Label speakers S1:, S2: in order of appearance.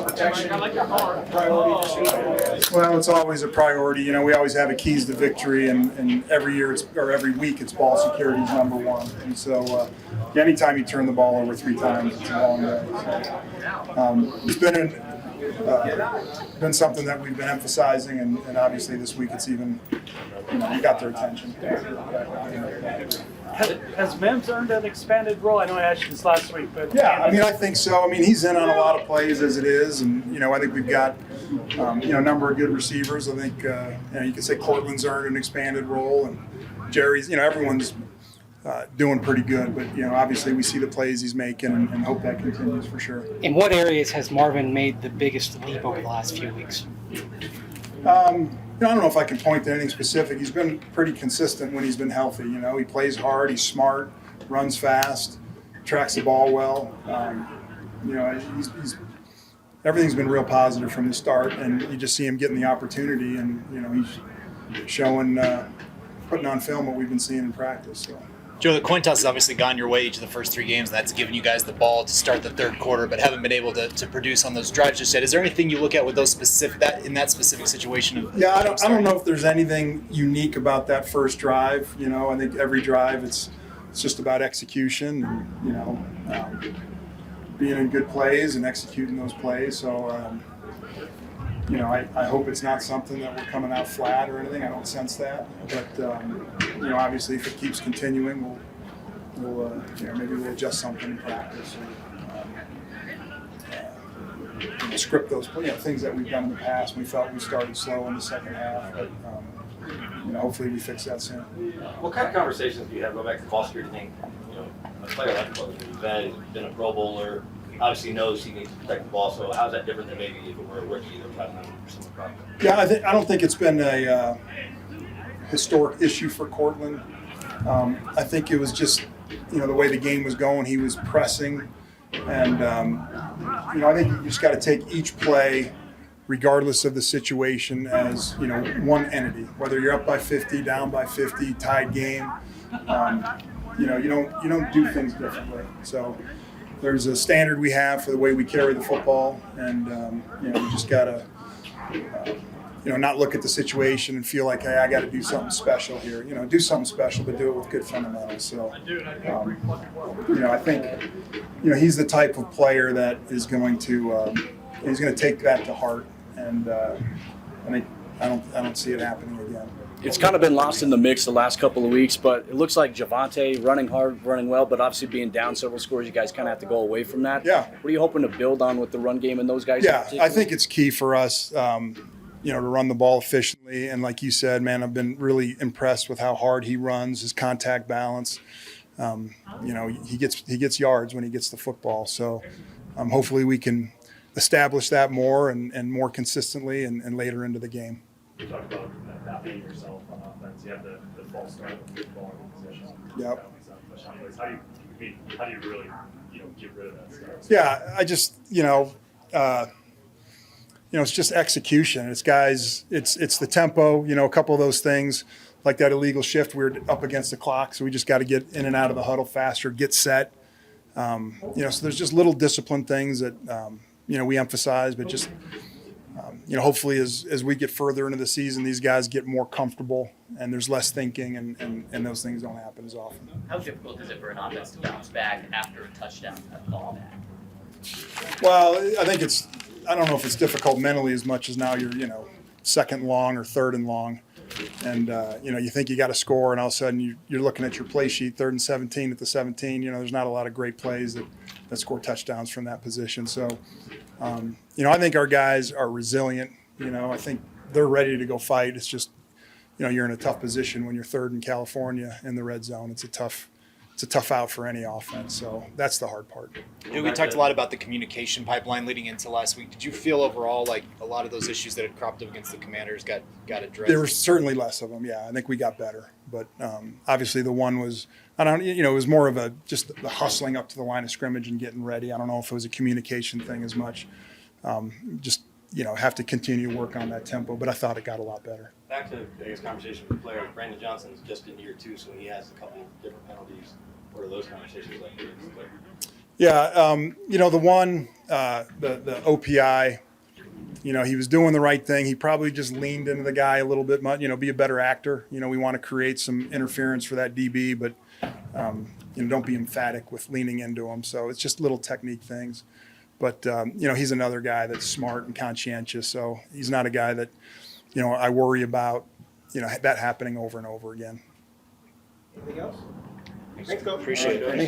S1: Protection priority.
S2: Well, it's always a priority. You know, we always have a keys to victory, and every year or every week, it's ball security is number one. And so, anytime you turn the ball over 3 times, it's a long day. So, it's been something that we've been emphasizing, and obviously this week it's even, you got their attention.
S3: Has Mims earned an expanded role? I know I asked you this last week, but
S2: yeah, I mean, I think so. I mean, he's in on a lot of plays as it is, and I think we've got a number of good receivers. I think you can say Cortland's earned an expanded role, and Jerry's. Everyone's doing pretty good, but obviously we see the plays he's making, and hope that continues for sure.
S4: In what areas has Marvin made the biggest leap over the last few weeks?
S2: I don't know if I can point to anything specific. He's been pretty consistent when he's been healthy. He plays hard, he's smart, runs fast, tracks the ball well. He's everything's been real positive from the start, and you just see him getting the opportunity, and he's showing, putting on film what we've been seeing in practice. So.
S5: Joe, the coin toss has obviously gone your way each of the first 3 games. That's given you guys the ball to start the third quarter, but haven't been able to produce on those drives just yet. Is there anything you look at with those in that specific situation?
S2: I don't know if there's anything unique about that first drive. I think every drive it's just about execution and being in good plays and executing those plays. So I hope it's not something that we're coming out flat or anything. I don't sense that. But, obviously if it keeps continuing, we'll maybe we'll adjust something in practice. Or, script those things that we've done in the past. We felt we started slow in the second half. But, hopefully we fix that soon.
S1: What kind of conversations do you have going back to ball security? Do you think, a player like Close, who's been a Pro Bowler, obviously knows he needs to protect the ball. So how's that different than maybe if it were a rookie that trying to do some problem?
S2: Yeah, I don't think it's been a historic issue for Cortland. I think it was just the way the game was going. He was pressing, and I think you just got to take each play, regardless of the situation, as one entity. Whether you're up by 50, down by 50, tied game, you don't do things differently. So. There's a standard we have for the way we carry the football, and we just gotta, not look at the situation and feel like, hey, I got to do something special here. Do something special, but do it with good fundamentals. So, I think, he's the type of player that is going to, he's going to take that to heart, and I don't see it happening again.
S6: It's kind of been lost in the mix the last couple of weeks, but it looks like Javonte running hard, running well, but obviously being down several scores, you guys kind of have to go away from that.
S2: Yeah.
S6: What are you hoping to build on with the run game and those guys?
S2: Yeah, I think it's key for us, to run the ball efficiently. And like you said, man, I've been really impressed with how hard he runs, his contact balance. He gets yards when he gets the football. So hopefully we can establish that more and more consistently and later into the game.
S3: You talked about not being yourself on offense. You have the false start with the ball in position.
S2: Yep.
S3: How do you really get rid of that stuff?
S2: Yeah, I just it's just execution. It's guys. It's the tempo. A couple of those things like that illegal shift. We were up against the clock, so we just got to get in and out of the huddle faster, get set. So there's just little discipline things that we emphasize, but just. Hopefully as we get further into the season, these guys get more comfortable and there's less thinking and those things don't happen as often.
S7: How difficult is it for an offense to bounce back after a touchdown and ball back?
S2: Well, I don't know if it's difficult mentally as much as now you're, second and long or third and long. And, you think you got to score and all of a sudden you're looking at your play sheet, 3rd and 17 at the 17. There's not a lot of great plays that score touchdowns from that position. So, I think our guys are resilient. I think they're ready to go fight. It's just, you're in a tough position when you're 3rd in California in the red zone. It's a tough out for any offense. So that's the hard part.
S5: We talked a lot about the communication pipeline leading into last week. Did you feel overall like a lot of those issues that had cropped up against the Commanders got addressed?
S2: There were certainly less of them. Yeah, I think we got better. But obviously the one was, it was more of just the hustling up to the line of scrimmage and getting ready. I don't know if it was a communication thing as much. Have to continue to work on that tempo, but I thought it got a lot better.
S1: Back to conversation with the player. Brandon Johnson's just in year 2, so he has a couple of different penalties. What are those conversations like?
S2: Yeah, the one, the OPI, he was doing the right thing. He probably just leaned into the guy a little bit much, be a better actor. We want to create some interference for that DB, but, don't be emphatic with leaning into him. So it's just little technique things. But, he's another guy that's smart and conscientious. So he's not a guy that, I worry about, that happening over and over again.
S8: Anything else?
S5: Appreciate it.